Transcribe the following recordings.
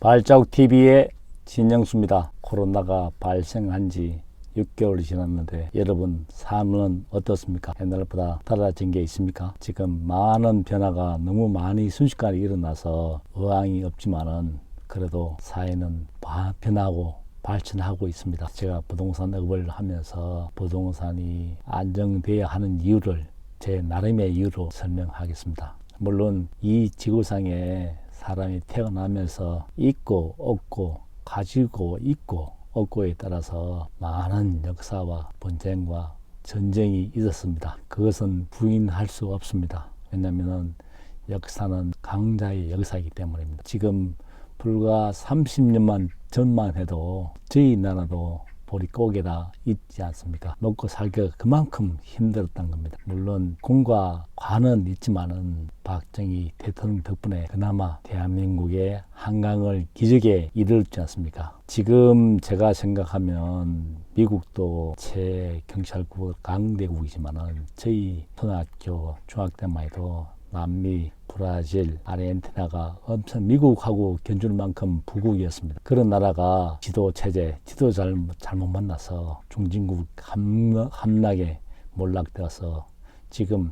발자국TV의 진영수입니다. 코로나가 발생한 지 6개월이 지났는데 여러분 삶은 어떻습니까? 옛날보다 달라진 게 있습니까? 지금 많은 변화가 너무 많이 순식간에 일어나서 의향이 없지만은 그래도 사회는 변하고 발전하고 있습니다. 제가 부동산 업을 하면서 부동산이 안정돼야 하는 이유를 제 나름의 이유로 설명하겠습니다. 물론 이 지구상에 사람이 태어나면서 있고 없고 가지고 있고 없고에 따라서 많은 역사와 분쟁과 전쟁이 있었습니다. 그것은 부인할 수 없습니다. 왜냐하면 역사는 강자의 역사이기 때문입니다. 지금 불과 30년만 전만 해도 저희 나라도 보릿고개다 있지 않습니까? 먹고 살기가 그만큼 힘들었던 겁니다. 물론 공과 관은 있지만은 박정희 대통령 덕분에 그나마 대한민국의 한강을 기적에 이르렀지 않습니까? 지금 제가 생각하면 미국도 최경찰국 강대국이지만은 저희 초등학교 중학교 때만 해도 남미, 브라질, 아르헨티나가 엄청 미국하고 견줄 만큼 부국이었습니다. 그런 나라가 지도체제, 지도 잘못 만나서 중진국 함락에 몰락되어서 지금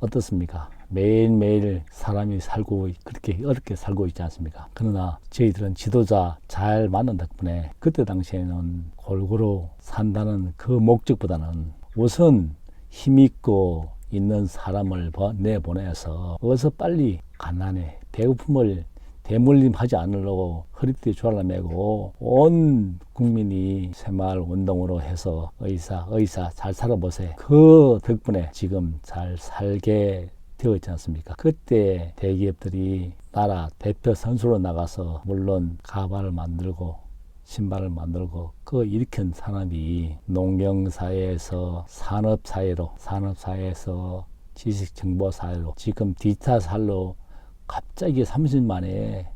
어떻습니까? 매일매일 사람이 살고 그렇게 어렵게 살고 있지 않습니까? 그러나 저희들은 지도자 잘 만난 덕분에 그때 당시에는 골고루 산다는 그 목적보다는 우선 힘있고 있는 사람을 내보내서 어서 빨리 가난해 배고픔을 대물림하지 않으려고 허리띠에 조아라매고 온 국민이 새마을 운동으로 해서 의사 잘 살아보세요. 그 덕분에 지금 잘 살게 되었지 않습니까? 그때 대기업들이 나라 대표 선수로 나가서 물론 가발을 만들고 신발을 만들고 그 일으킨 산업이 농경사회에서 산업사회에서 지식정보사회로 지금 디지털로 갑자기 30년 만에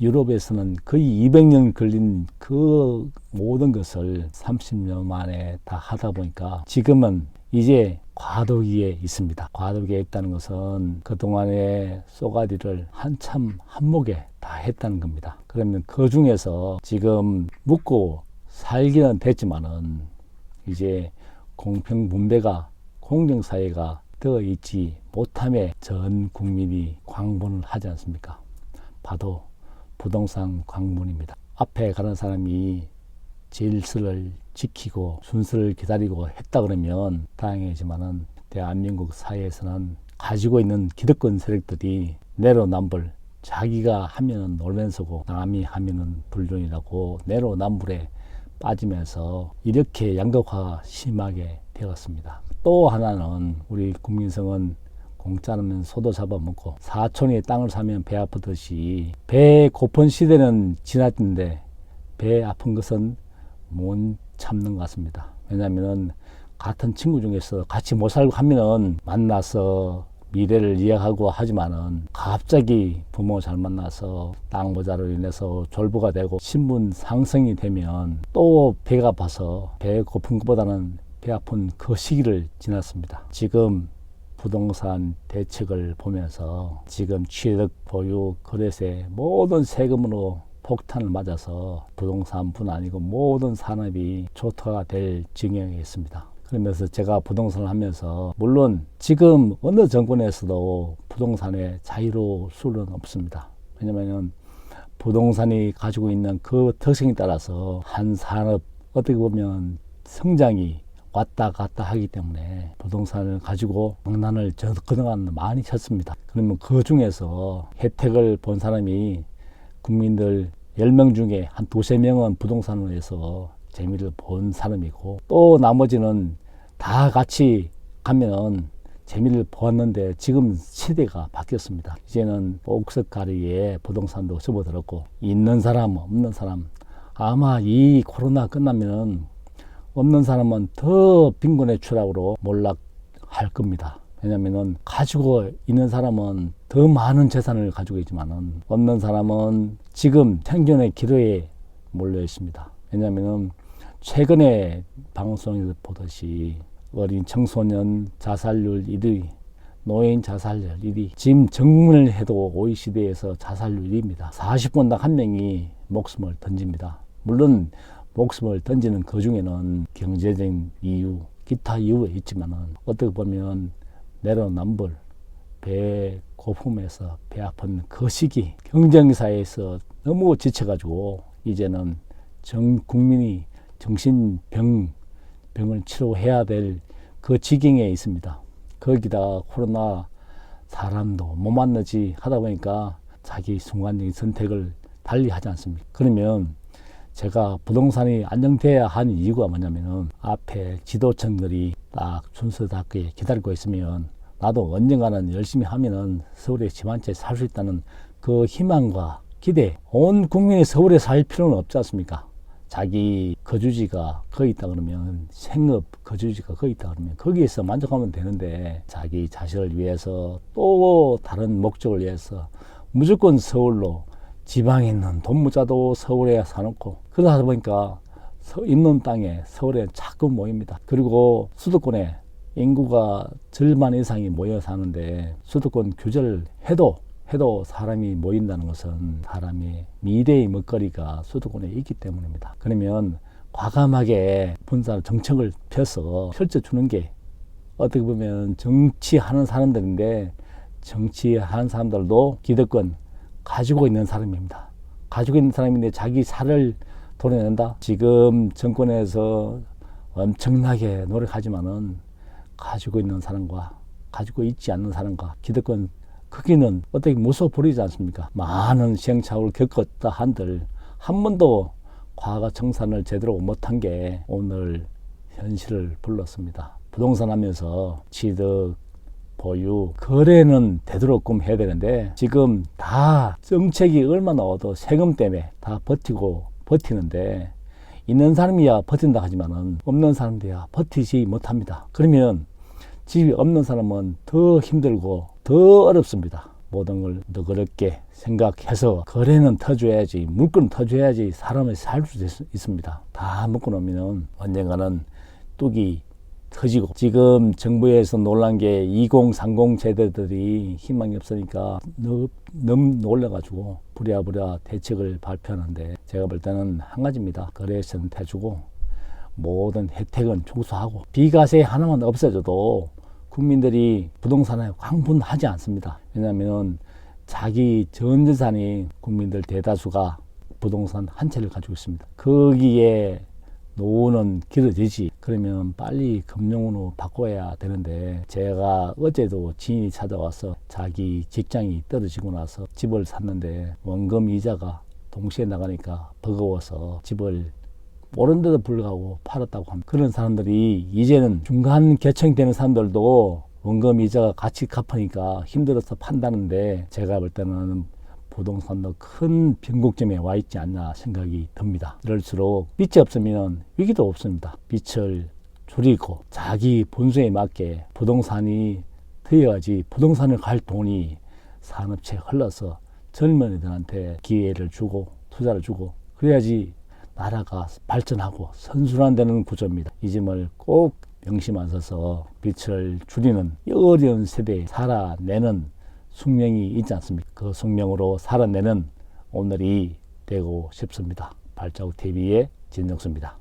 유럽에서는 거의 200년 걸린 그 모든 것을 30년 만에 다 하다 보니까 지금은 이제 과도기에 있습니다. 과도기에 있다는 것은 그동안의 쏘가리를 한참 한목에 다 했다는 겁니다. 그러면 그 중에서 지금 묵고 살기는 됐지만은 이제 공평분배가 공정사회가 되어 있지 못함에 전 국민이 광분을 하지 않습니까? 봐도 부동산 광분입니다. 앞에 가는 사람이 질서를 지키고 순서를 기다리고 했다 그러면 다행이지만은 대한민국 사회에서는 가지고 있는 기득권 세력들이 내로남불 자기가 하면은 놀면서고 남이 하면은 불륜이라고 내로남불에 빠지면서 이렇게 양극화가 심하게 되었습니다. 또 하나는 우리 국민성은 공짜라면 소도 잡아먹고 사촌이 땅을 사면 배 아프듯이 배 고픈 시대는 지났는데 배 아픈 것은 못 참는 것 같습니다. 왜냐하면 같은 친구 중에서 같이 못 살고 하면은 만나서 미래를 이야기하고 하지만은 갑자기 부모 잘 만나서 땅 모자로 인해서 졸부가 되고 신분 상승이 되면 또 배가 아파서 배 고픈 것보다는 배 아픈 그 시기를 지났습니다. 지금 부동산 대책을 보면서 지금 취득, 보유, 거래세 모든 세금으로 폭탄을 맞아서 부동산뿐 아니고 모든 산업이 초토화가 될 지경에 있습니다. 그러면서 제가 부동산을 하면서 물론 지금 어느 정권에서도 부동산의 자유로울 수는 없습니다. 왜냐하면 부동산이 가지고 있는 그 특성에 따라서 한 산업 어떻게 보면 성장이 왔다 갔다 하기 때문에 부동산을 가지고 장난을 그동안 많이 쳤습니다. 그러면 그 중에서 혜택을 본 사람이 국민들 10명 중에 한 2~3명은 부동산을 해서 재미를 본 사람이고 또 나머지는 다 같이 가면 재미를 보았는데 지금 시대가 바뀌었습니다. 이제는 옥석가리에 부동산도 접어들었고 있는 사람 없는 사람 아마 이 코로나 끝나면 없는 사람은 더 빈곤의 추락으로 몰락할 겁니다. 왜냐하면 가지고 있는 사람은 더 많은 재산을 가지고 있지만은 없는 사람은 지금 생존의 기로에 몰려 있습니다. 왜냐하면 최근에 방송에서 보듯이 어린 청소년 자살률 1위, 노인 자살률 1위, 지금 정문을 해도 OECD에서 자살률 1위입니다. 40분당 한 명이 목숨을 던집니다. 물론 목숨을 던지는 그 중에는 경제적인 이유, 기타 이유가 있지만은 어떻게 보면 내로남불, 배 고품에서 배 아픈 그 시기, 경쟁사에서 너무 지쳐가지고 이제는 전 국민이 정신병을 치료해야 될 그 지경에 있습니다. 거기다 코로나 사람도 못 만나지 하다 보니까 자기 순간적인 선택을 달리 하지 않습니까? 그러면 제가 부동산이 안정돼야 하는 이유가 뭐냐면은 앞에 지도층들이 딱 순서답게 기다리고 있으면 나도 언젠가는 열심히 하면은 서울에 집 한 채 살 수 있다는 그 희망과 기대. 온 국민이 서울에 살 필요는 없지 않습니까? 자기 거주지가 거기 있다 그러면 생업 거주지가 거기 있다 그러면 거기에서 만족하면 되는데 자기 자식을 위해서 또 다른 목적을 위해서 무조건 서울로 지방에 있는 돈부자도 서울에 사놓고 그러다 보니까 있는 땅에 서울에 자꾸 모입니다. 그리고 수도권에 인구가 절반 이상이 모여 사는데 수도권 규제를 해도 사람이 모인다는 것은 사람의 미래의 먹거리가 수도권에 있기 때문입니다. 그러면 과감하게 분산 정책을 펴서 펼쳐주는 게 어떻게 보면 정치하는 사람들인데 정치하는 사람들도 기득권 가지고 있는 사람입니다. 가지고 있는 사람인데 자기 살을 도려낸다? 지금 정권에서 엄청나게 노력하지만은 가지고 있는 사람과 가지고 있지 않는 사람과 기득권 크기는 어떻게 무서워 보이지 않습니까? 많은 시행착오를 겪었다 한들 한 번도 과거 청산을 제대로 못한 게 오늘 현실을 불렀습니다. 부동산 하면서 취득, 보유, 거래는 되도록끔 해야 되는데 지금 다 정책이 얼마 나와도 세금 때문에 다 버티는데 있는 사람이야 버틴다 하지만은 없는 사람들이야 버티지 못합니다. 그러면 집이 없는 사람은 더 힘들고 더 어렵습니다. 모든 걸 너그럽게 생각해서 거래는 터줘야지, 물건은 터줘야지 사람이 살 수 있습니다. 다 묶어 놓으면 언젠가는 뚝이 터지고 지금 정부에서 놀란 게 2030 세대들이 희망이 없으니까 너무 놀라가지고 부랴부랴 대책을 발표하는데 제가 볼 때는 한 가지입니다. 거래세는 해주고 모든 혜택은 축소하고 비과세 하나만 없어져도 국민들이 부동산에 황분하지 않습니다. 왜냐하면 자기 전 재산이 국민들 대다수가 부동산 한 채를 가지고 있습니다. 거기에 노후는 길어지지. 그러면 빨리 금융으로 바꿔야 되는데 제가 어제도 지인이 찾아와서 자기 직장이 떨어지고 나서 집을 샀는데 원금 이자가 동시에 나가니까 버거워서 집을 오른데도 불구하고 팔았다고 합니다. 그런 사람들이 이제는 중간 계층이 되는 사람들도 원금 이자가 같이 갚으니까 힘들어서 판다는데 제가 볼 때는 부동산도 큰 변곡점에 와 있지 않나 생각이 듭니다. 이럴수록 빚이 없으면 위기도 없습니다. 빚을 줄이고 자기 본수에 맞게 부동산이 되어야지 부동산을 갈 돈이 산업체에 흘러서 젊은이들한테 기회를 주고 투자를 주고 그래야지 나라가 발전하고 선순환되는 구조입니다. 이 점을 꼭 명심하셔서 빚을 줄이는 어려운 세대에 살아내는 숙명이 있지 않습니까? 그 숙명으로 살아내는 오늘이 되고 싶습니다. 발자국 TV의 진정수입니다.